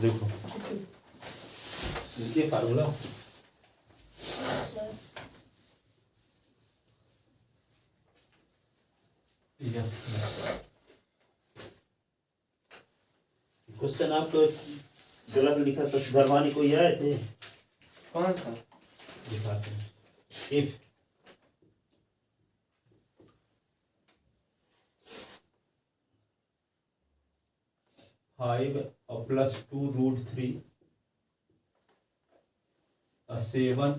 देखो लिखिए formula. Yes question आपको गलत लिखा तो सुधरवानी कोई आए थे? कौन सा? दिखाते हैं। If 5 plus 2 root 3 7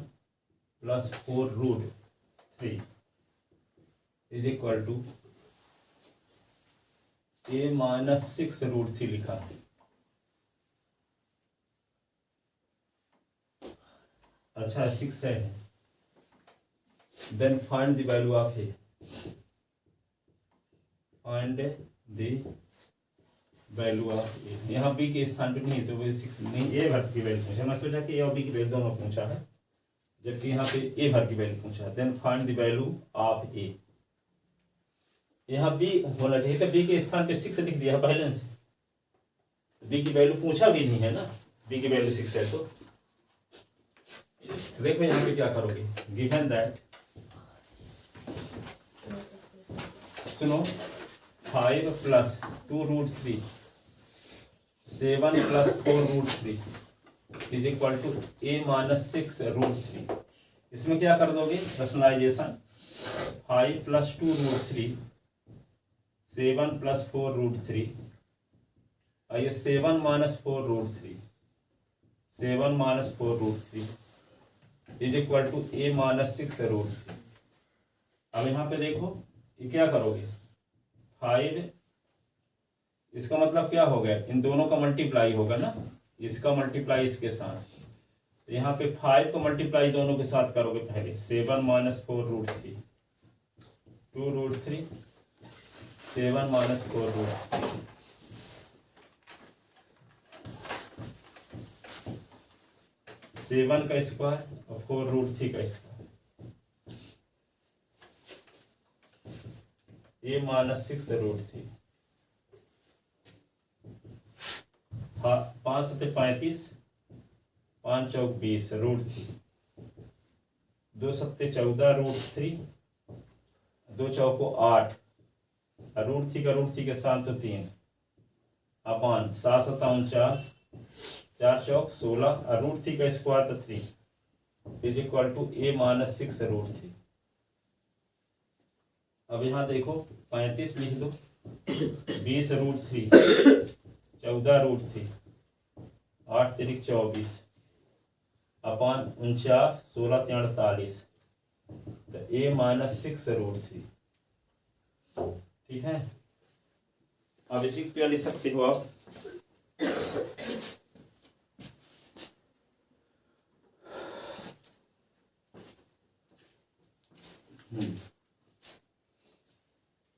plus 4 root 3 is equal to a minus 6 root 3 लिखा है। अच्छा 6 है। Then find the value of a. Find the value of a. यहाँ b के स्थान पे नहीं तो वो 6 नहीं, a भर की वैल्यू पूछा। मैं सोचा कि a और b की वैल्यू दोनों पूछा है, जबकि यहाँ पे a भर की वैल्यू पूछा है। Then find the value of a. यहाँ b होना चाहिए तो b के स्थान पे 6 लिख दिया है पहले से। b की वैल्यू पूछा भी नहीं है ना, b की वैल्यू 6 है। तो देखो यहाँ पे क्या करोगे। गिवन दैट, सुनो, 5 plus 2 root 3 7 plus 4 root 3 is equal to a minus 6 root 3। इसमें क्या कर दोगे rationalisation. 5 plus 2 root 3 7 plus 4 root 3 और ये 7 minus 4 root 3 7 minus 4 root 3 is equal to a minus 6 root 3। अब यहाँ पे देखो ये क्या करोगे। 5 इसका मतलब क्या हो गया, इन दोनों का मल्टीप्लाई होगा ना, इसका मल्टीप्लाई इसके साथ। तो यहाँ पे 5 को मल्टीप्लाई दोनों के साथ करोगे पहले। 7 minus 4 root 3 2 root 3 7 minus 4 root 3 7 का स्क्वायर और 4 root 3 का स्क्वायर a minus 6 root 3। 5 सत्ते 35 5 चौक 20 रूट 3 2 सत्ते 14 रूट 3 2 चौको 8 रूट 3 का रूट 3 के साथ तो 3 अपान 7 सत्ता 49 4 चौक 16 रूट 3 का स्क्वायर तो 3 is equal to a minus 6 root 3। अब यहाँ देखो 35 लिख दो 20 रूट 3 14 रूट 3 8 तिरिक 24 अपान 49 16 48 तो a minus 6 रूट 3। ठीक है, अब इसी क्या लिख सकते हो आप।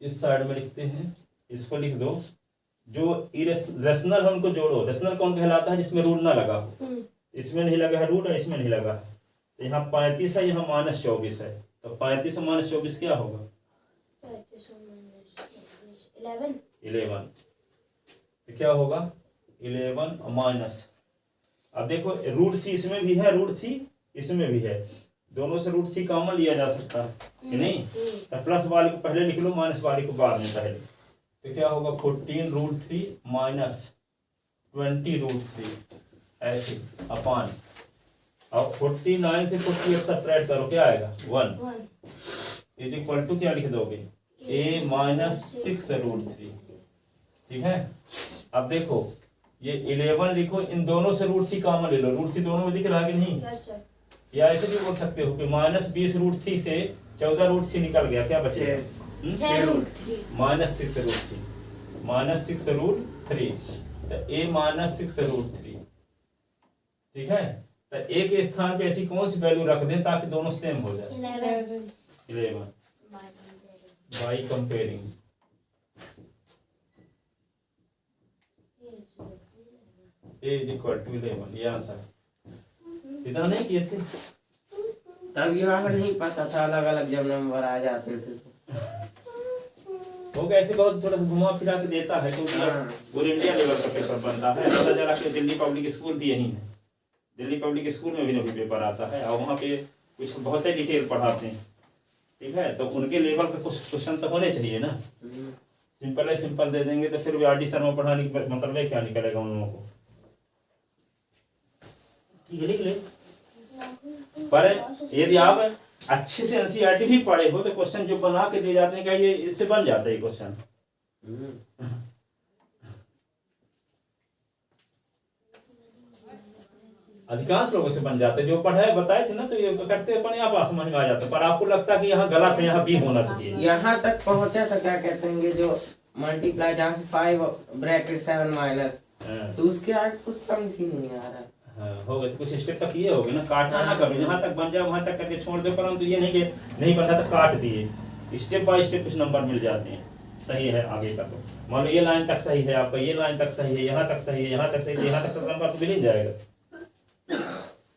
इस साइड में लिखते हैं, इसको लिख दो। जो रेशनल है उनको जोड़ो। रेशनल कौन कहलाता है, जिसमें रूट ना लगा हो। इसमें नहीं लगा है रूट और इसमें नहीं लगा है। तो यहाँ 35 है, यहाँ माइनस 24 है। तो 35 और माइनस 24 क्या होगा 11। तो क्या होगा 11 और माइनस। अब देखो रूट थी इसमें भी है, रूट थी इसमें भी है, दोनों से रूट 3 कॉमन लिया जा सकता है कि नहीं। तो प्लस वाले को पहले लिख लो, माइनस वाले को बाद में पहले। तो क्या होगा 14 रूट 3 माइनस 20 रूट 3 ऐसे अपान। अब 49 से 48 सब्ट्रैक्ट करो, क्या आएगा 1 इज इक्वल टू क्या लिख दोगे a minus 6 रूट 3। ठीक है, अब देखो ये 11 लिखो, इन दोनों से रूट 3 कॉमन ले लो। रूट 3 दोनों में दिख रहा है कि नहीं। या ऐसे भी बोल सकते हो कि माइनस 20 रूट 3 से 14 रूट 3 निकल गया, क्या बचेगा माइनस 6 रूट 3 माइनस 6 रूट 3। तो a माइनस 6 रूट 3। ठीक है, तो a के स्थान पे ऐसी कौन सी वैल्यू रख दें ताकि दोनों सेम हो जाए। 11 by comparing. a is equal to 11, ये आंसर। इतना नहीं किए थे तब यहाँ पर नहीं पता था, अलग अलग जब नंबर आ जाते थे तो। हो गया। ऐसे बहुत थोड़ा सा घुमा फिरा के देता है, क्योंकि पूरे इंडिया लेवल का पेपर बनता है। पता चला कि दिल्ली पब्लिक स्कूल भी यही है, दिल्ली पब्लिक स्कूल में भी पेपर आता है और वहाँ पे कुछ बहुत ही डिटेल पढ़ाते हैं, ठीक है। तो उनके लेवल पे कुछ क्वेश्चन तो होने चाहिए ना। सिंपल है, सिंपल दे देंगे तो फिर आर डी शर्मा पढ़ाने की मतलब है क्या निकलेगा उन लोगों को। ठीक है, लिख ले। पर यदि आप अच्छे से एनसीईआरटी भी पढ़े हो तो क्वेश्चन जो बना के दिए जाते हैं क्या ये इससे बन जाता है क्वेश्चन। अधिकांश लोगों से बन जाते हैं, जो पढ़ाए बताए थे ना तो ये करते अपने आप समझ में आ जाता है। पर आपको लगता है कि यहाँ गलत है, यहाँ बी होना चाहिए। यहाँ तक पहुँचा तो क्या कहते हैं जो मल्टीप्लाई जहाँ से 5 ब्रैकेट 7 माइनस, तो उसके आगे कुछ समझ ही नहीं आ रहा। हाँ, हो गए तो कुछ स्टेप तक ये हो गए ना, काटना ना करो, जहाँ तक बन जाए वहां तक करके छोड़ दो। परंतु ये नहीं कि नहीं बन रहा तो काट दिए, स्टेप बाय स्टेप कुछ नंबर मिल जाते हैं। सही है आगे का, तो मान लो ये लाइन तक सही है आपका, ये लाइन तक सही है, यहाँ तक सही है, यहाँ तक सही है, यहाँ तक नंबर तो मिल ही जाएगा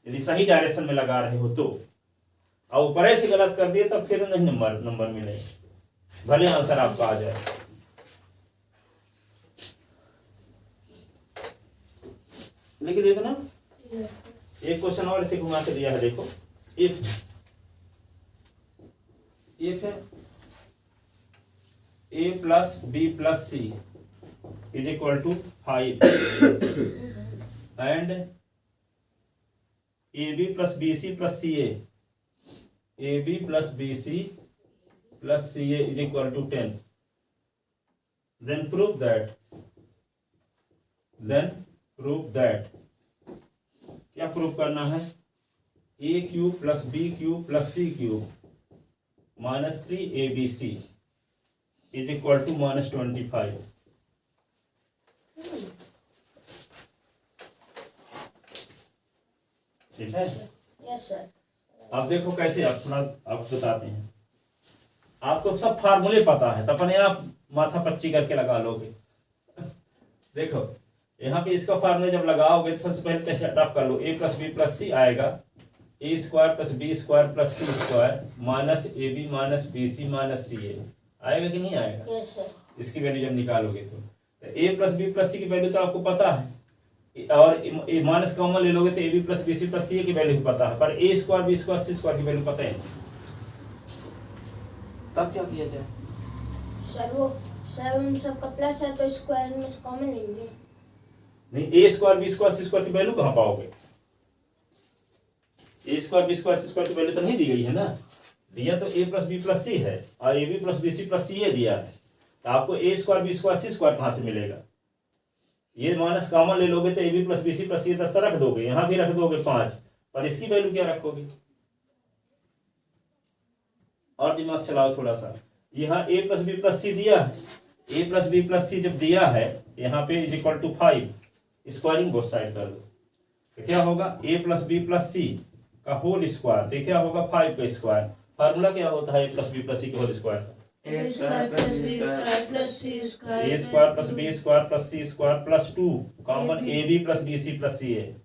यदि सही डायरेक्शन में लगा रहे हो तो। और ऊपर से गलत कर दिए तब फिर नहीं नंबर मिले, भले आंसर आपका आ जाए। लिख दिए ना। एक क्वेश्चन और इसे घुमा के दिया है, देखो। If a plus b plus c is equal to 5 and ab plus bc plus ca, ab plus bc plus ca is equal to 10, then prove that क्या प्रूव करना है, a cube plus B cube plus C cube minus 3abc is equal to minus 25। ठीक है। Yes sir. अब देखो कैसे, आप थोड़ा आपको बताते हैं। आपको सब फार्मूले पता है तो अपने आप माथा पच्ची करके लगा लोगे। देखो यहाँ पे इसका फार्मूला जब लगाओगे तो सबसे पहले रफ कर लो, a plus B plus c आएगा a square plus B square plus C square minus A B minus B C minus C a, आएगा कि नहीं आएगा? Yes sir. इसकी वैल्यू जब निकालोगे तो a plus B plus C की वैल्यू तो आपको पता है, और ए माइनस कॉमन ले लोगे तो A B plus B C plus सी ए की वैल्यू पता है, पर a square B square C square की वैल्यू पता है नहीं। तब क्या किया जाए? सर उन सब का प्लस है तो स्क्वायर में से कॉमन लेंगे। नहीं, a square B square C square की वैल्यू कहाँ पाओगे? A square B square C square की वैल्यू तो नहीं दी गई है ना। दिया तो a plus B plus c है और a B plus B C plus सी ए दिया है, तो आपको a square B square C square कहाँ से मिलेगा? ये माइनस कॉमन ले लोगे तो A B plus B C plus सी 10 रख दोगे, यहाँ भी रख दोगे 5, पर इसकी वैल्यू क्या रखोगे? और दिमाग चलाओ थोड़ा सा। यहाँ A plus B plus C दिया है, A plus B plus C जब दिया है यहाँ पे is equal to 5, squaring both side कर दो तो क्या होगा, A plus B plus C का होल स्क्वायर, तो क्या होगा 5 का स्क्वायर। फार्मूला क्या होता है A plus B plus C के होल स्क्वायर का? A square plus B square plus C A square square plus B square plus C square plus 2 common A B plus B C plus C A,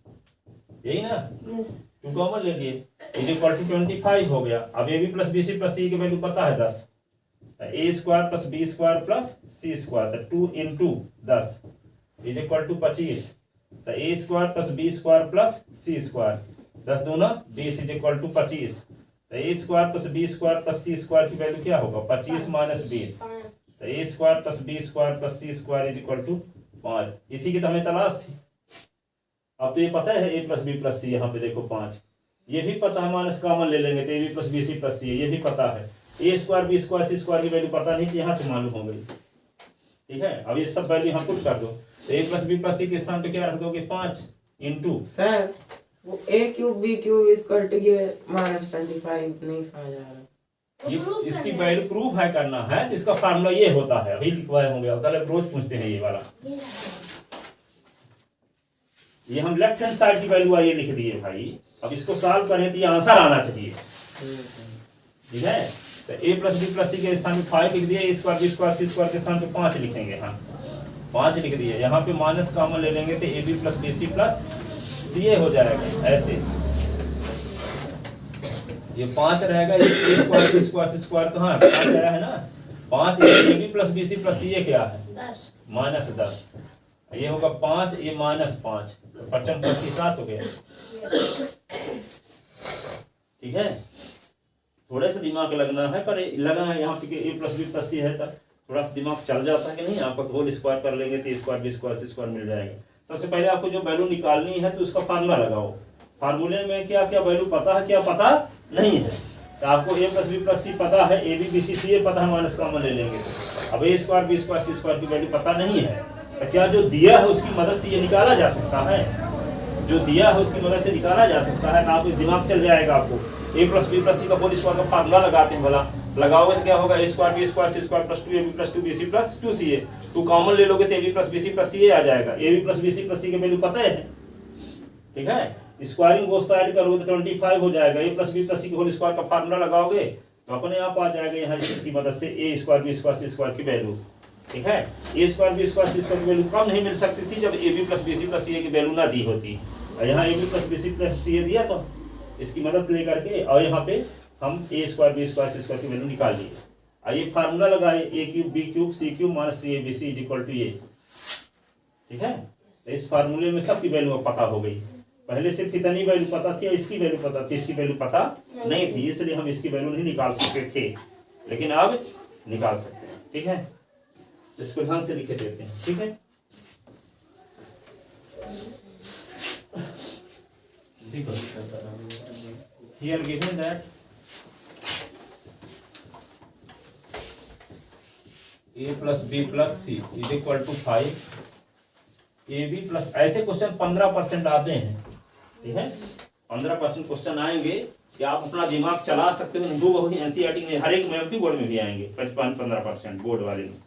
यही ना? Yes 2 common ले लिए is equal to 25 हो गया। अब A B plus B C plus C की value पता है 10, तो A square plus B square plus C square, तो 2 इंटू 10 इज इक्वल टू 25, तो A square plus B square plus C square 10 दूना 20 इज इक्वल टू 25, तो A square plus B square plus C square की value क्या होगा 25 minus 20, तो A square plus B square plus C square is equal to 5। इसी की तो हमें तलाश थी। अब तो ये पता है ए प्लस बी प्लस सी, यहाँ पे देखो 5, ये भी पता है, माइनस कॉमन ले लेंगे तो A B plus B C plus C, ये भी पता है। A square B square C square की वैल्यू पता नहीं कि यहाँ से मालूम हो गई। ठीक है, अब ये सब वैल्यू यहाँ पुट कर दो, तो a plus B plus C के स्थान पे क्या रख दोगे 5 इंटू सर वो A cube B cube equal to ये माइनस 25 नहीं समझ आ रहा। ये इसकी वैल्यू प्रूफ है करना है तो इसका फार्मूला ये होता है, अभी लिखवाए होंगे कल रोज पूछते हैं ये वाला। ये हम लेफ्ट हैंड साइड की वैल्यू आइए लिख दिए भाई, अब इसको सॉल्व करें तो ये आंसर आना चाहिए। ठीक है, तो a plus B plus C के स्थान पे 5 लिख दिए, ए स्क्वायर बी स्क्वायर सी स्क्वायर के स्थान पे 5 लिखेंगे। हाँ 5 लिख दिए, यहाँ पे माइनस कॉमन ले लेंगे तो A B plus B C plus C A हो जाएगा ऐसे, ये 5 रहेगा, A square B square C square कहाँ है 5 आया है ना, 5 A B plus B C plus C A क्या है 10 -10। ये होगा 5, ये -5, 55 + 7 हो गया। ठीक है, थोड़े से दिमाग लगना है, पर लगा है यहाँ पे ए प्लस बी प्लस सी है तब थोड़ा सा दिमाग चल जाता है कि नहीं। आपको होल स्क्वायर कर लेंगे तो स्क्वायर बी स्क्वायर सी स्क्वायर मिल जाएगा। सबसे पहले आपको जो वैल्यू निकालनी है तो उसका फार्मूला लगाओ। फार्मूले में क्या क्या वैल्यू पता है, क्या पता नहीं है। तो आपको ए प्लस बी प्लस सी पता है, ए बी बी सी सी ए पता है, माइनस कॉमन ले लेंगे। अब ए स्क्वायर बी स्क्वायर सी स्क्वायर की वैल्यू पता नहीं है, तो क्या जो दिया है उसकी मदद से ये निकाला जा सकता है? जो दिया है उसकी मदद से निकाला जा सकता है। तो आपको दिमाग चल जाएगा। आपको ए प्लस बी प्लस सी का होल स्क्वायर का फार्मूला लगाते हैं, भला लगाओगे तो क्या होगा, A square B square C square plus 2ab plus 2bc plus 2ca। 2 common ले लोगे तो ab plus bc plus ca आ जाएगा। ab plus bc plus c के वैल्यू पता है, ठीक है। स्क्वायरिंग बोथ साइड करोगे तो 25 हो जाएगा। a plus b plus c के होल स्क्वायर का फार्मूला लगाओगे तो अपने आप आ जाएगा यहाँ इसकी मदद से A square B square C square की वैल्यू। ठीक है, A square B square C square की वैल्यू कम नहीं मिल सकती थी जब A B plus B C plus सी ए की वैल्यू ना दी होती। और यहाँ A B plus B C plus सी ए दिया तो इसकी मदद लेकर के और यहाँ पे हम A square B square C square की वैल्यू निकाल लिए। और ये फार्मूला लगाए A cube B cube C cube minus 3abc is equal to A. ठीक है, तो इस फार्मूले में सबकी वैल्यू पता हो गई। पहले सिर्फ इतनी वैल्यू पता थी, इसकी वैल्यू पता थी, इसकी वैल्यू पता नहीं थी, इसलिए हम इसकी वैल्यू नहीं निकाल सकते थे, लेकिन अब निकाल सकते हैं। ठीक है, इसको ढंग से लिखे देते हैं। ठीक है, here given that a plus b plus c is equal to 5 ab plus, ऐसे क्वेश्चन 15% आते हैं। ठीक है, 15% क्वेश्चन आएंगे कि आप अपना दिमाग चला सकते हो। हिंदू बहु एनसीईआरटी में हर एक में बोर्ड में भी आएंगे 15% बोर्ड वाले में।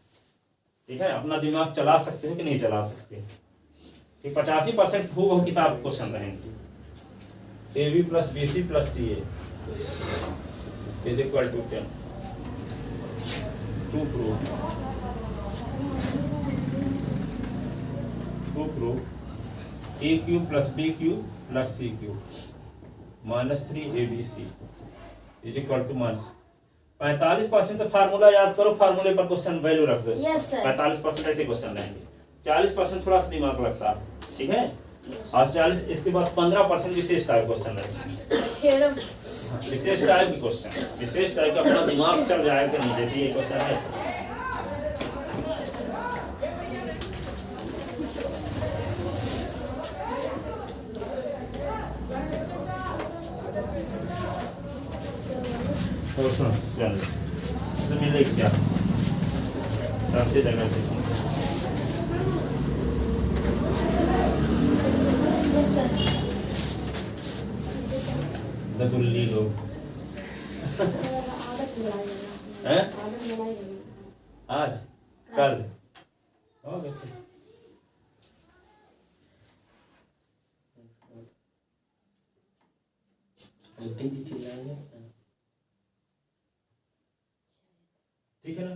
ठीक है, अपना दिमाग चला सकते हो कि नहीं चला सकते। ठीक, 85% हो किताब क्वेश्चन रहेंगे। A B plus B C plus C A is equal to 10 to prove A cube plus B cube plus C cube minus 3abc is equal to minus 45%। तो फार्मूला याद करो, फार्मूले पर क्वेश्चन वैल्यू रख दो। 45% ऐसे question रहेंगे। 40% थोड़ा सा दिमाग लगता है। ठीक है, और 40 इसके बाद 15% विशेष टाइप क्वेश्चन रहेंगे। विशेष टाइप की क्वेश्चन, विशेष टाइप का अपना दिमाग चल जाएगा कि नहीं। जैसे ये क्वेश्चन है, मिले क्या सबसे जगह से ददुल्ली लोग हैं आज कल आंटी जी चिल्लाएंगे। ठीक है ना,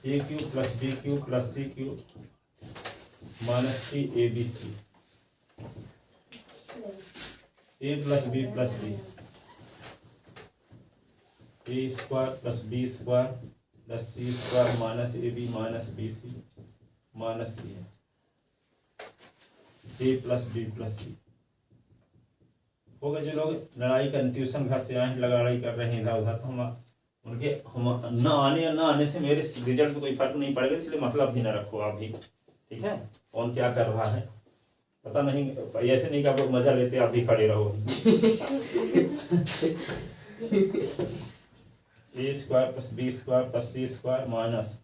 A cube plus B cube plus C cube minus 3abc A plus B plus C A square plus B square plus C square minus A B minus B C minus C A plus B plus C. हो गए। जो लोग लड़ाई कर tuition घर से आए लड़ाई कर रहे हैं इधर उधर, तो हम उनके हम ना आने या ना आने से मेरे रिजल्ट में कोई फर्क नहीं पड़ेगा, इसलिए मतलब भी ना रखो आप भी। ठीक है, कौन क्या कर रहा है पता नहीं, ऐसे नहीं कि आप लोग मजा लेते आप भी खड़े रहो। A square plus B square plus C square minus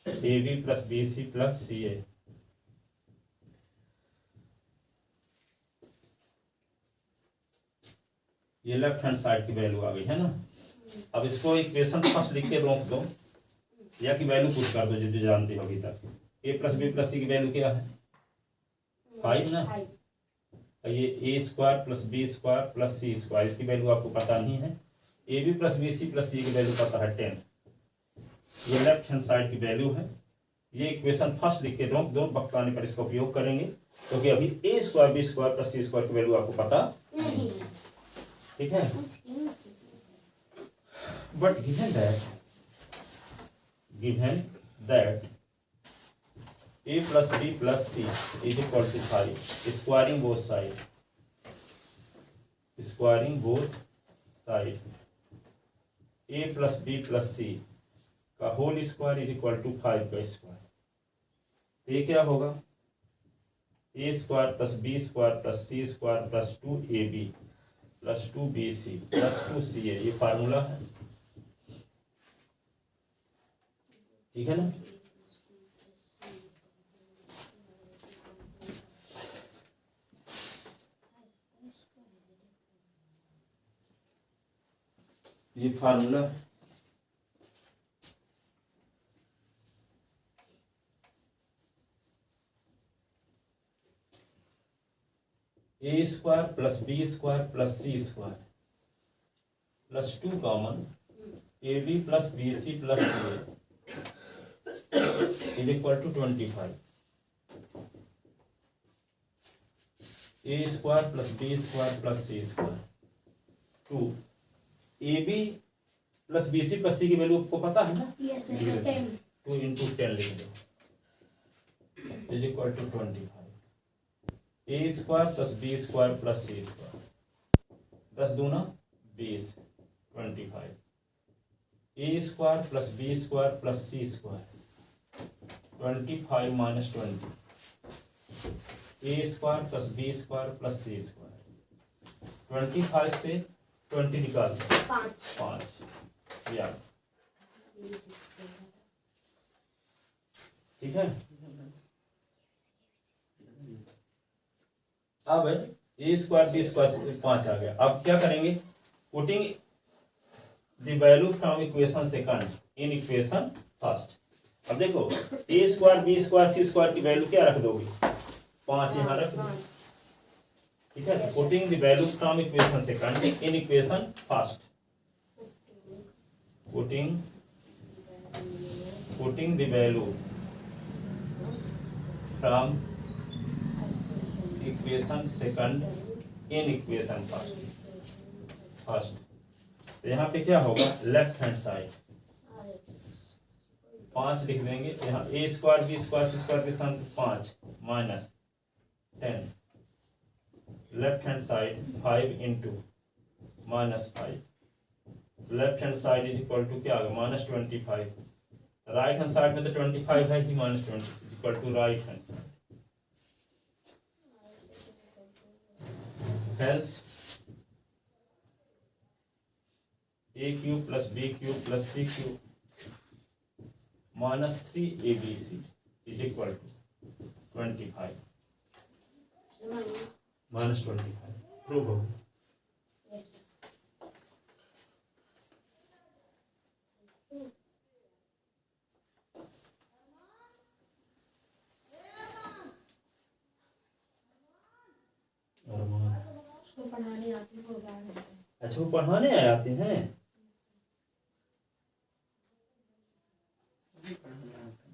A B plus B C plus C A. ये लेफ्ट हैंड साइड की वैल्यू आ गई है ना। अब इसको इक्वेशन फर्स्ट लिख के रोक दो या की वैल्यू पुट कर दो जो जानते हो अभी तक। A plus B plus C की वैल्यू क्या है 5 ना। ये A square plus B square plus C square, इसकी वैल्यू आपको पता नहीं है। A B plus B C plus C की वैल्यू पता है 10। ये लेफ्ट हैंड साइड की वैल्यू है। ये इक्वेशन फर्स्ट लिख के रोक दो, वक्त आने पर इसका उपयोग करेंगे क्योंकि अभी ए स्क्वायर बी स्क्वायर प्लस सी स्क्वायर की वैल्यू आपको पता नहीं है। ठीक है, but given that a plus b plus c is equal to 5, squaring both side, a plus b plus c का whole square is equal to 5 का स्क्वायर, तो ये क्या होगा, A square plus B square plus C square plus 2ab plus 2bc plus 2ca, ये formula है, ठीक है ना। ये फार्मूला है, A square plus B square plus C square plus 2 common A B plus B C plus is equal to 25, A square plus B square plus C square 2 A B plus B C plus C की value आपको पता है ना, Yes, sir. 10. 2 into 10 लिख दो is equal to 25, A square plus B square plus C square 10 दूना 20 25, A square plus B square plus C square 25 minus 20, A square plus B square plus C square 25 से 20 निकाल दो 5 यार, ठीक है। अब ए स्क्वायर बी स्क्वायर 5 आ गया, अब क्या करेंगे, putting the value from equation second in equation first. अब देखो ए स्क्वायर बी स्क्वायर सी स्क्वायर की वैल्यू क्या रख दोगे, 5 यहाँ रख दो, ठीक है। Putting the value from equation second in equation first, putting the value from equation second in equation first, तो यहाँ पे क्या होगा, लेफ्ट हैंड साइड 5 लिख देंगे, यहाँ A square B square C square के साथ 5 minus 10, left hand side 5 into minus 5, left hand side is equal to क्या होगा, माइनस 25, राइट हैंड साइड में तो 25 है ही, minus 20 is equal to right hand side, hence a cube plus b cube plus c cube minus 3abc is equal to 25 minus 25, prove हो गया। पढ़ाने आती हो गया। अच्छा वो पढ़ाने आते हैं,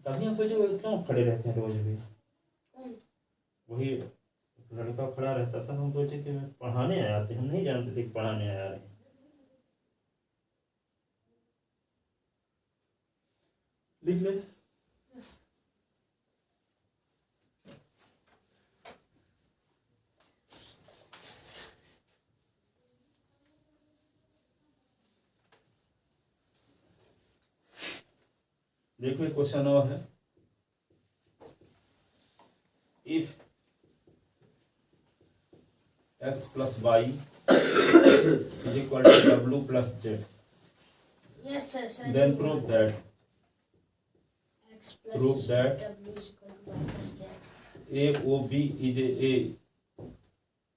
तभी हम सोचे क्यों खड़े रहते हैं रोज भी, वही लड़का खड़ा रहता था, हम सोचे कि पढ़ाने आते, हम नहीं जानते थे कि पढ़ाने आया रहे। लिख ले, देखो एक क्वेश्चन और है, if x plus Y is equal to w plus Z, Yes, sir. Sir. then prove that X plus prove that W is equal to Y plus Z. AOB is a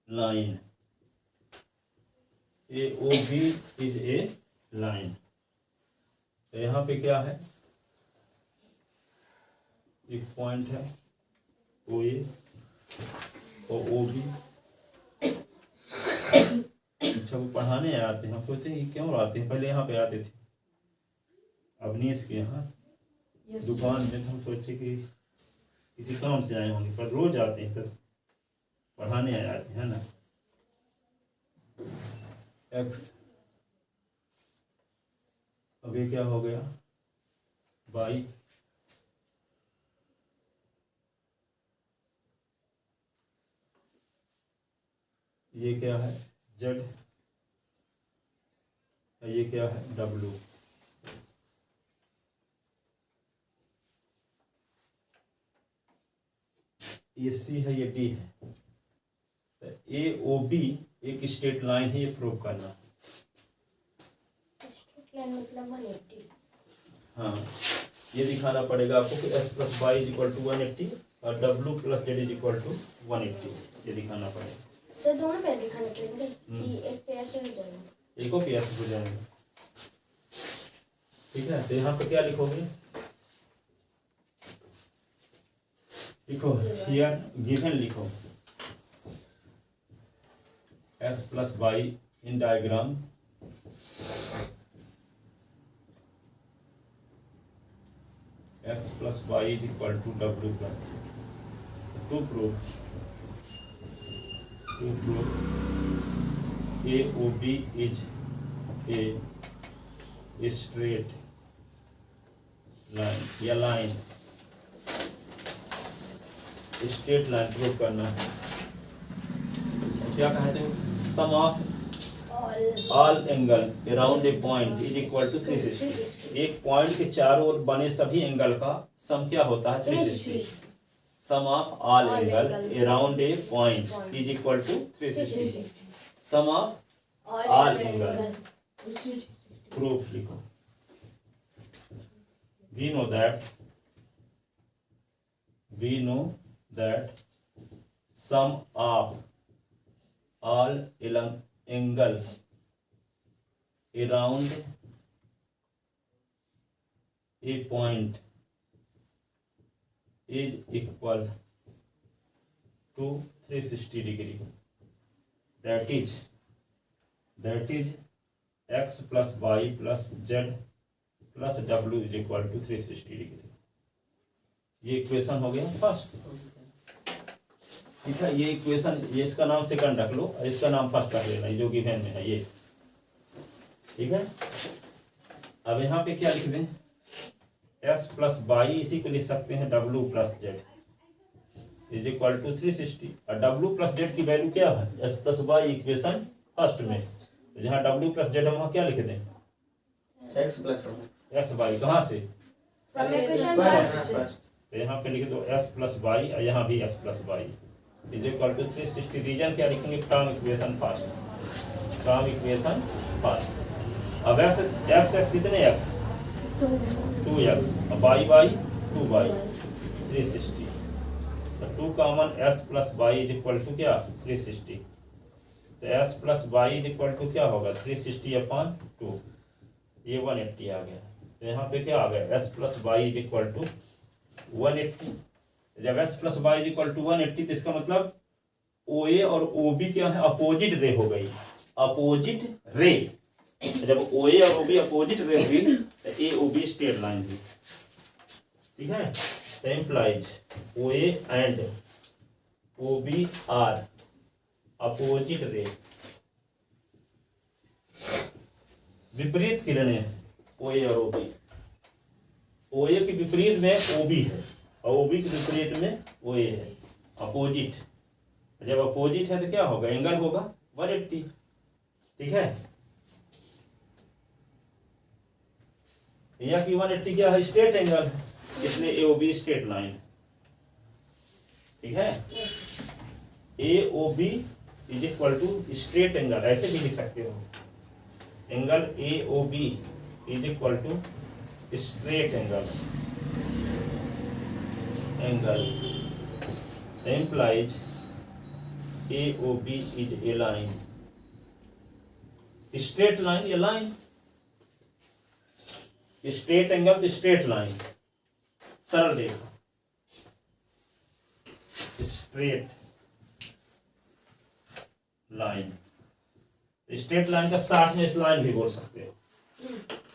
line, AOB is a line, तो यहाँ पे क्या है, एक point है OA और OB। अच्छा वो पढ़ाने आते हैं, हम सोचते हैं क्यों आते हैं, पहले यहाँ पे आते थे अवनीश के यहाँ दुकान में, तो हम सोचे कि किसी काम से आए होंगे, पर रोज आते हैं, तो पढ़ाने आते हैं ना। x अब ये क्या हो गया, बाई ये क्या है जेड, ये क्या है डब्लू। ये सी है, ये डी है। ए ओ बी एक स्ट्रेट लाइन है, ये प्रूव करना। स्ट्रेट लाइन मतलब 180। हाँ, ये दिखाना पड़ेगा आपको कि S plus Y is equal to 180 और W plus Z is equal to 180, ये दिखाना पड़ेगा। सर दोनों पे दिखाने पड़ेंगे कि एक पे ऐसे हो जाएगा, एक पे ऐसे हो जाएगा। ठीक है, तो यहाँ पे क्या लिखोगे, लिखो हियर गिवन लिखो S plus Y in diagram X plus Y is equal to W plus to proof A O B is a straight line या लाइन, स्ट्रेट लाइन प्रूव करना है। क्या कहते हैं, sum of all angle around a point is equal to 360। एक point के चारों ओर बने सभी एंगल का सम क्या होता है 360। Sum of all angle around a point is equal to 360। Sum of all angle proof लिखो। we know that sum of all angle around a point is equal to 360 degree. That is x plus y plus z plus W is equal to 360 degree. ये equation हो गया first. ठीक है, ये equation, ये इसका नाम सेकंड रख लो, इसका नाम फर्स्ट रख लेना, जो गिवन में है ये। ठीक है, अब यहाँ पे क्या लिख दें, एस प्लस वाई, इसी को लिख सकते हैं W plus Z is equal to 360। और डब्ल्यू प्लस जेड की वैल्यू क्या है, S plus Y equation first में। जहाँ डब्ल्यू प्लस जेड है वहाँ क्या लिख दें, एक्स प्लस एस वाई, कहाँ से, फ्रॉम इक्वेशन फर्स्ट। तो यहाँ पे लिख दो एस प्लस वाई और यहाँ भी S plus Y is equal to 360। Reason क्या लिखेंगे, from equation first, from equation first. अब एक्स एक्स कितने एक्स 2x, अब वाई वाई 2y 360। तो 2 common S plus Y is equal to क्या 360। तो S plus Y is equal to क्या होगा 360 अपॉन 2, ये 180 आ गया। तो यहाँ पे क्या आ गया, S plus Y is equal to 180। जब S plus Y is equal to 180 तो इसका मतलब ओ ए और ओ बी क्या है, अपोजिट रे हो गई, अपोजिट रे। जब ओ ए और ओ बी अपोजिट रे हुई तो A O B straight line हुई। ठीक है, तो implies O A and O B are opposite ray, विपरीत किरणें ओ ए और ओ बी। ओ ए के विपरीत में ओ बी है और ओ बी के विपरीत में ओ ए है, अपोजिट। जब अपोजिट है तो क्या होगा, एंगल होगा 180। ठीक है, या कि 180 क्या है, स्ट्रेट एंगल, इसलिए A O B straight line. ठीक है, A O B is equal to straight angle, ऐसे भी लिख सकते हो, angle A O B is equal to straight angle implies A O B is a line, straight line, ये line, straight angle तो straight line, सरल रेखा, straight line. Straight line का साथ में इस लाइन भी बोल सकते हो,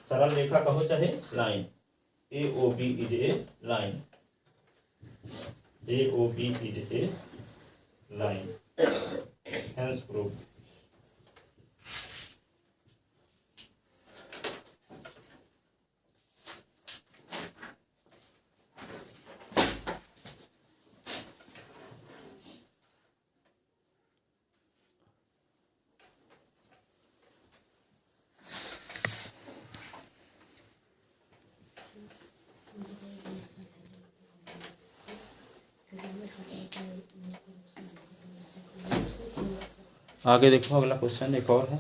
सरल रेखा कहो चाहे line. A O B is a line, A O B is a line, hence proved। आगे देखो, अगला क्वेश्चन एक और है।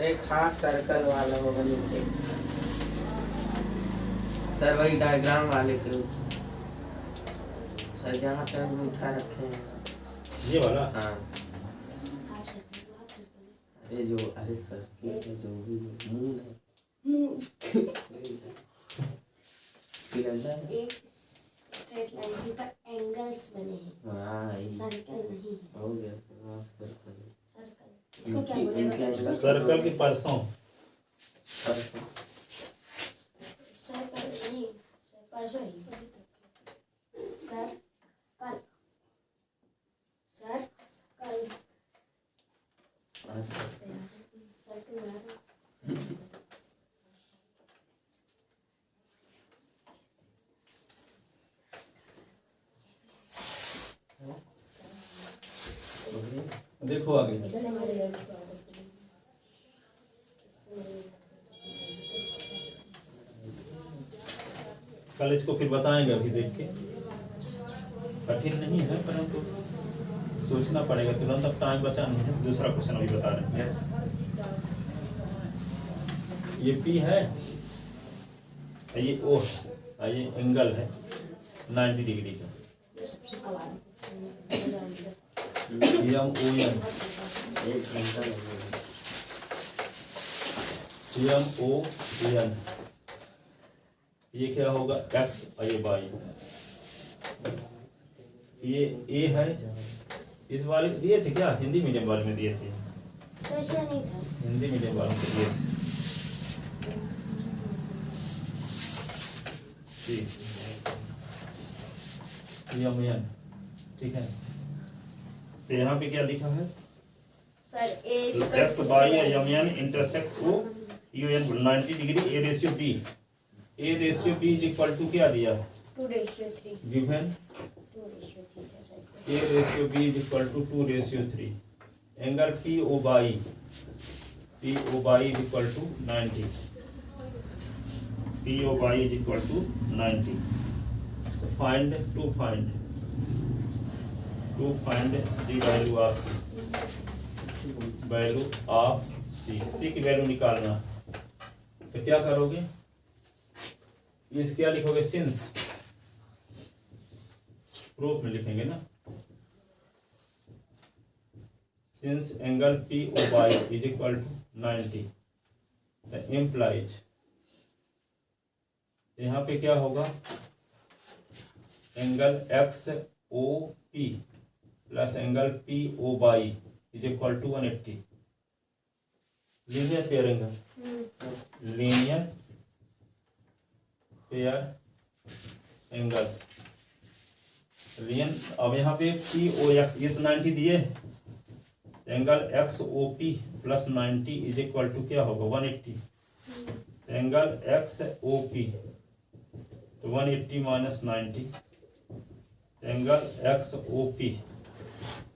एक हाफ सर्कल वाला होगा नीचे, सर वही डायग्राम वाले के सर जहाँ पे हम उठा रखे हैं ये वाला। हाँ अरे जो, अरे सर ये जो भी मून है, सिलेंडर एक स्ट्रेट लाइन के ऊपर एंगल्स बने हैं, हाँ ये सर्कल नहीं है। हो गया सर, हाफ सर्कल सर्कल इसको क्या बोलेगा? सर्कल के परसों। सर्कल नहीं, परसों ही सर्कल, सर्कल सर्कल बना। देखो आगे, इससे हमारे कल इसको फिर बताएंगे, अभी देख के। कठिन नहीं है, परंतु सोचना पड़ेगा, तुरंत अब टाइम बचा नहीं है। दूसरा क्वेश्चन अभी बता रहे हैं। यस ये P है, ये O है, ये एंगल है 90 डिग्री का। ये सबसे कमाल यम ओ एन, एक घंटा लगेगा। यम ओ एन, ये क्या होगा? एक्स और ये वाई। ये ए है, इस वाले दिए थे क्या? हिंदी मीडियम वाले में दिए थे, तो इसमें नहीं था। हिंदी मीडियम वालों को दिए थे। यम एन, ठीक है। तो यहाँ पे क्या लिखा है? Sir A X Y M N intersect O U N 90 डिग्री, A ratio B. A ratio B is equal to क्या दिया? 2:3 गिवन 2:3 है sir. A ratio B is equal to 2:3। Angle P O Y is equal to 90। P O Y is equal to 90। तो find the value of C. Value of C की value निकालना। तो क्या करोगे? इस क्या लिखोगे? सिंस, प्रूफ में लिखेंगे ना। Since angle P O Y is equal to 90, the implies, यहाँ पे क्या होगा? Angle X O P plus angle P O Y is equal to 180। Linear pair angle, linear pair angles रियन। अब यहाँ पे पी ओ एक्स, ये तो 90 दिए, angle X O P plus 90 is equal to क्या होगा? 180। एंगल एक्स ओ पी तो 180 minus 90, angle X O P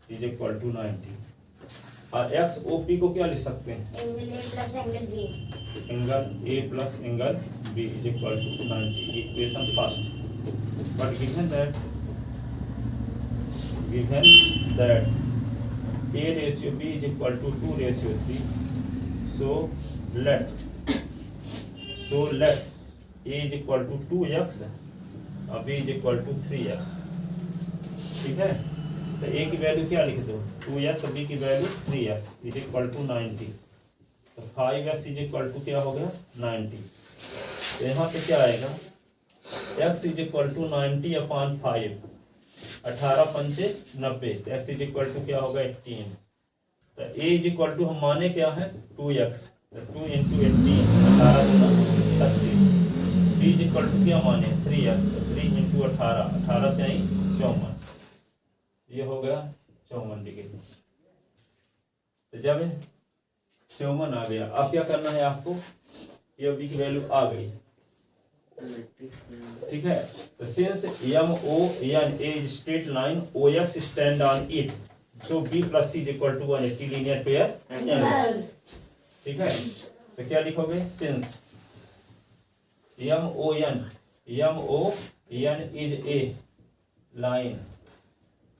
is equal to 90। और एक्स ओ पी को क्या लिख सकते हैं? Angle A plus angle B. Angle A plus angle B is equal to 90। Equation first. But given that A ratio B is equal to 2:3, so let A is equal to 2x और B is equal to 3x, ठीक है। तो A की value क्या लिख दो? 2x और B की value 3x is equal to 90। तो 5x इज इक्वल टू क्या हो गया? 90। तो यहाँ पे क्या आएगा? x is equal to 90 upon 5, 18 पंचे 90। तो x इज इक्वल टू क्या होगा? 18। तो a इज इक्वल टू हम माने क्या है? 2x। तो 2 इंटू 18, 18 गुना 36। b इज इक्वल टू क्या माने? 3x। तो 3 इंटू 18, 18 त्याई 54। ये हो गया 54 डिग्री। तो जब 54 आ गया, अब क्या करना है आपको? ये b की वैल्यू आ गई, ठीक है, तो since M O N A is straight line O X stand on it so B plus C is equal to 180 linear pair angle. ठीक है, तो क्या लिखोगे, since M O N is a line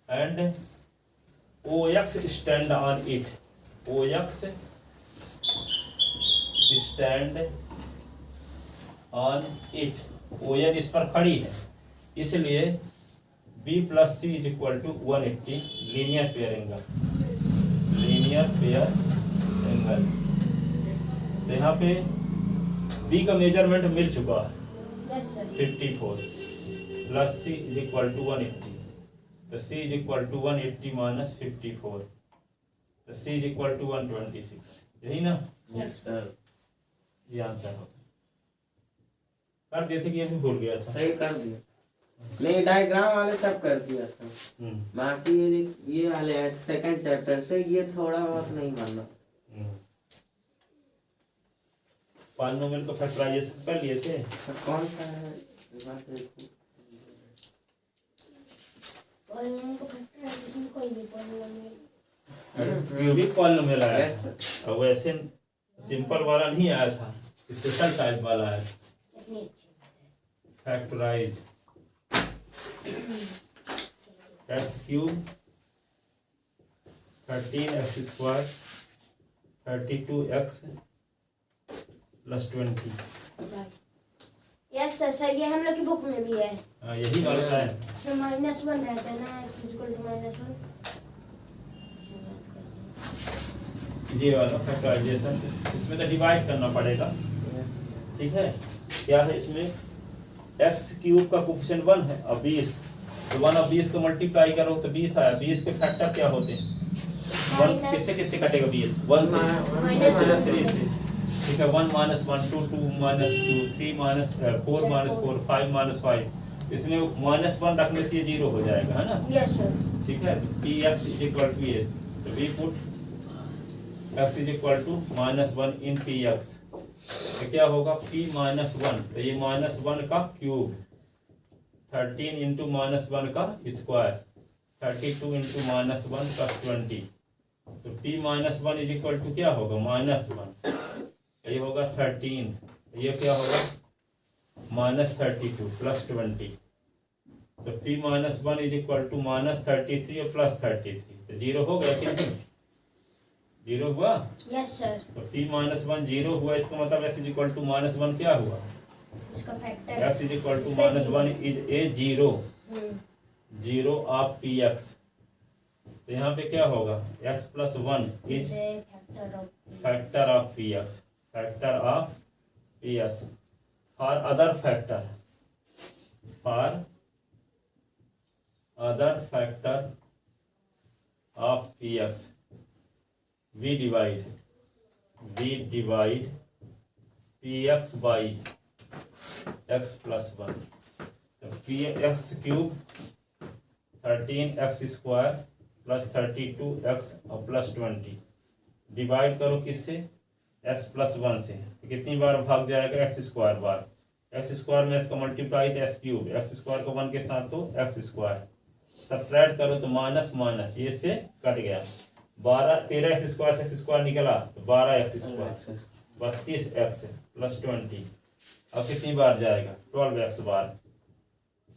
and O X stand on it, O X stand on it, O N इस पर खड़ी है, इसलिए B plus C is equal to 180 linear pair angle, linear pair angle. तो यहाँ पे B का measurement मिल चुका है, yes sir 54 plus C is equal to 180, तो C is equal to 180 minus 54, तो सी इज इक्वल टू 126, यही ना, यस सर, ये आंसर होगा। कर दिए थे कि ये भी भूल गया था। सही कर दिया, नहीं डायग्राम वाले सब कर दिया था, बाकी ये वाले सेकंड चैप्टर से ये थोड़ा बहुत नहीं मानना। पॉलिनोमियल को फैक्टराइजेशन कर लिए थे। तो कौन सा है बात देखो, पॉलिनोमियल को फैक्टराइजेशन कोई भी पॉलिनोमियल क्यूबिक पॉलिनोमियल आया Yes, था, और वैसे सिंपल वाला नहीं आया था, स्पेशल टाइप वाला आया, कितनी अच्छी factorise X cube 13x square 32x plus 20। Yes sir sir, ये हम लोग की बुक में भी है, यही वाला है। इसमें -1 रहता है ना, x इक्वल टू -1। ये वाला फैक्टराइजेशन, इसमें तो डिवाइड करना पड़ेगा। यस ठीक है, क्या है इसमें, एक्स क्यूब का कोफिशिएंट 1 है और 20, तो 1 और 20 को मल्टीप्लाई करो तो 20 आया। 20 के फैक्टर क्या होते हैं, 1 किससे किससे कटेगा, 20 1 से, माइनस 3 से। ठीक है, 1 -1 2 2 -2 3 4 -4 5 -5, इसमें -1 रखने से ये 0 हो जाएगा, है ना। यस सर, ठीक है, P S is equal to ये, तो we put x is equal to -1 in P X, तो क्या होगा p -1, तो ये -1 का क्यूब, 13 इंटू -1 का स्क्वायर, 32 इंटू -1 का 20, तो p -1 इज इक्वल टू क्या होगा, -1, ये होगा 13, ये क्या होगा -32 प्लस 20, तो p -1 इज इक्वल टू -33 और प्लस 33, तो 0 हो गया कि नहीं, 0 हुआ। यस सर, तो p -1 0 हुआ, इसका मतलब s इज इक्वल टू -1 क्या हुआ, इसका factor s is equal to -1 is a 0, 0 of P X, तो यहाँ पे क्या होगा, x plus 1 is factor of P X, factor of P X. For other factor, for other factor of P X we divide px by x plus 1, तो px cube 13x square plus 32x और plus 20 divide करो किससे, s plus 1 से, तो कितनी बार भाग जाएगा, x square bar, x square में इसका मल्टीप्लाई तो s क्यूब, x स्क्वायर को 1 के साथ तो x स्क्वायर, सब्ट्रैक्ट करो तो माइनस माइनस ये से कट गया, 13x स्क्वायर से x स्क्वायर निकला तो 12x स्क्वायर 32x प्लस 20, अब कितनी बार जाएगा, 12x बार,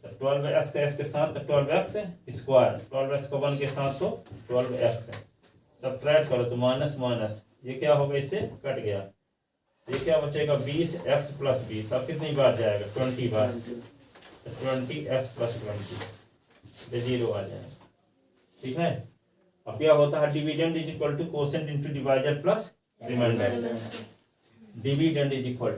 तो 12x का s के साथ तो 12x स्क्वायर, 12x को 1 के साथ तो 12x, सब्ट्रैक्ट करो तो माइनस माइनस ये क्या होगा, इससे कट गया, ये क्या बचेगा 20x प्लस 20, अब कितनी बार जाएगा, 20 बार, तो 20x प्लस 20, ये 0 आ जाएगा। ठीक है, अब क्या होता है, dividend is equal to quotient into divisor plus remainder, dividend is equal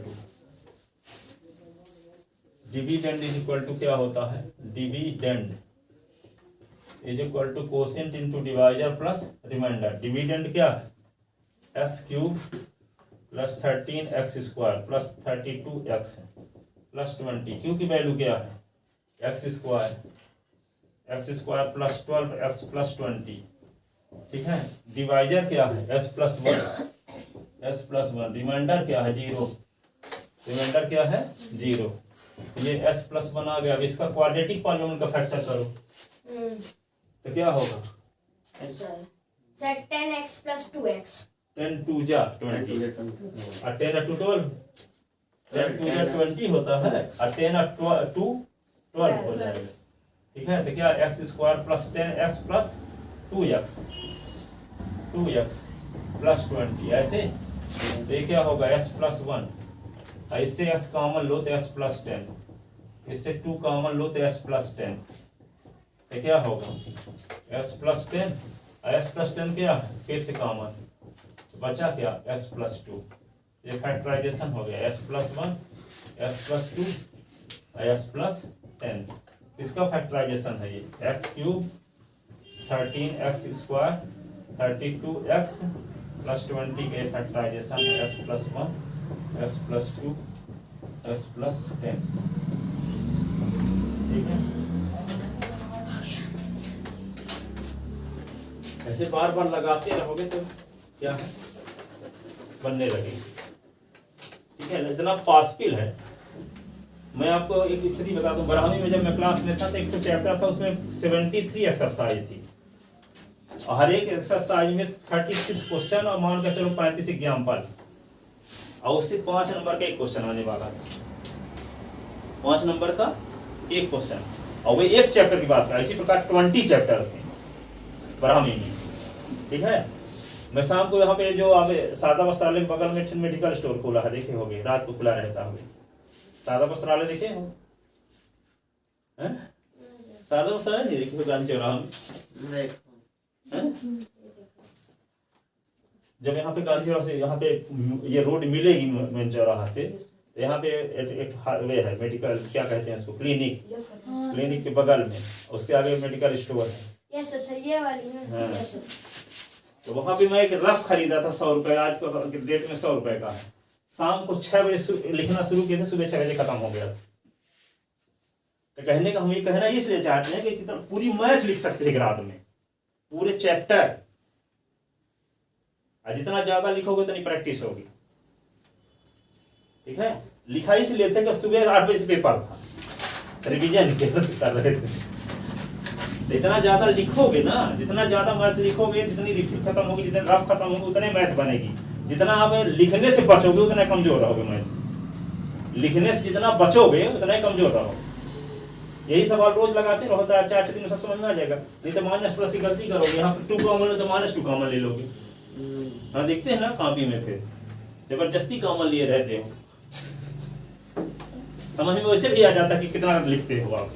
to क्या होता है, dividend is equal to quotient into divisor plus remainder. Dividend क्या है, X cube plus 13x square plus 32x plus 20, Q की value क्या है, x square plus 12x plus 20। ठीक है, डिवाइजर क्या है, s प्लस 1, रिमाइंडर क्या है 0, रिमाइंडर क्या है 0, ये s+1 आ गया। अब इसका क्वाड्रेटिक पॉलीनोमियल का फैक्टर करो तो क्या होगा? सर 10x + 2x 10 2 जा 20 और 10 और 2 12, 10 2 जा 20 होता है और 10 और 2 12 हो जाएगा। ठीक है, तो क्या x² + 10x + 2x 2x + 20 ऐसे। तो ये क्या होगा? s+1, और इससे s कॉमन लो तो s + 10, इससे 2 कॉमन लो तो s + 10, तो क्या होगा? s + 10 और s + 10 क्या है? फिर से कॉमन, तो बचा क्या? s + 2। ये फैक्टराइजेशन हो गया। s + 1 s + 2 और s + 10, इसका फैक्टराइजेशन है ये। x³ 13x² 32x + 20 के फैक्टराइजेशन है। s + 1 s + 2 s + 10। ठीक है, ऐसे बार बार लगाते रहोगे तो क्या है? बनने लगेगी। ठीक है, इतना पॉसिबल है। मैं आपको एक स्थिति बता दूं, 12वीं में जब मैं क्लास में था तो एक तो चैप्टर था, उसमें 73 एक्सरसाइज थी और हर एक एक्सरसाइज में 36 क्वेश्चन और मान के चलो 35 एग्जाम्पल, और उससे 5 नंबर का एक क्वेश्चन आने वाला है। 5 नंबर का एक क्वेश्चन, और वो एक चैप्टर की बात है। इसी प्रकार 20 चैप्टर थे 12वीं में। ठीक है, मैं शाम को यहाँ पे जो आप सादा वस्त्रालय के बगल में मेडिकल स्टोर खोला है, देखे होंगे, रात को खुला रहता है। सादा वस्त्रालय देखे हो? सादा वस्त्रालय नहीं देखे? गांधी चौराहा में जब यहाँ पे गांधी चौराहा से यहाँ पे ये रोड मिलेगी मेन चौराहा से, यहाँ पे एक वे है मेडिकल, क्या कहते हैं इसको, क्लिनिक। क्लिनिक के बगल में उसके आगे मेडिकल स्टोर है। यस सर, ये वाली ना। Yes sir. तो वहां पे मैं एक रफ खरीदा था 100 रुपए, आज के डेट में 100 रुपए का है। शाम को 6 बजे लिखना शुरू किए थे, सुबह 6 बजे खत्म हो गया। तो कहने का हम ये कहना इसलिए चाहते हैं कि कितना पूरी मैथ लिख सकते हैं रात में, पूरे चैप्टर, और जितना ज्यादा लिखोगे उतनी प्रैक्टिस होगी। ठीक है, लिखा इसलिए थे कि सुबह 8 बजे से पेपर था, रिवीजन कर रहे थे। इतना ज्यादा लिखोगे ना, जितना ज्यादा मैथ लिखोगे, जितनी रिफिल खत्म होगी, जितने रफ खत्म होगी, उतने मैथ बनेगी। जितना आप लिखने से बचोगे उतना कमजोर रहोगे मैथ। लिखने से जितना बचोगे उतना ही कमजोर रहोगे। यही सवाल रोज लगाते रहो, 4-6 दिन में सब समझ में आ जाएगा। नहीं तो -+ की गलती करोगे, यहाँ पे 2 कॉमन तो -2 कॉमन ले लोगे। हाँ, देखते हैं ना कॉपी में, फिर जबरदस्ती कॉमन लिए रहते हो। समझ में वैसे भी आ जाता कि कितना लिखते हो आप।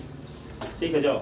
ठीक है, जाओ।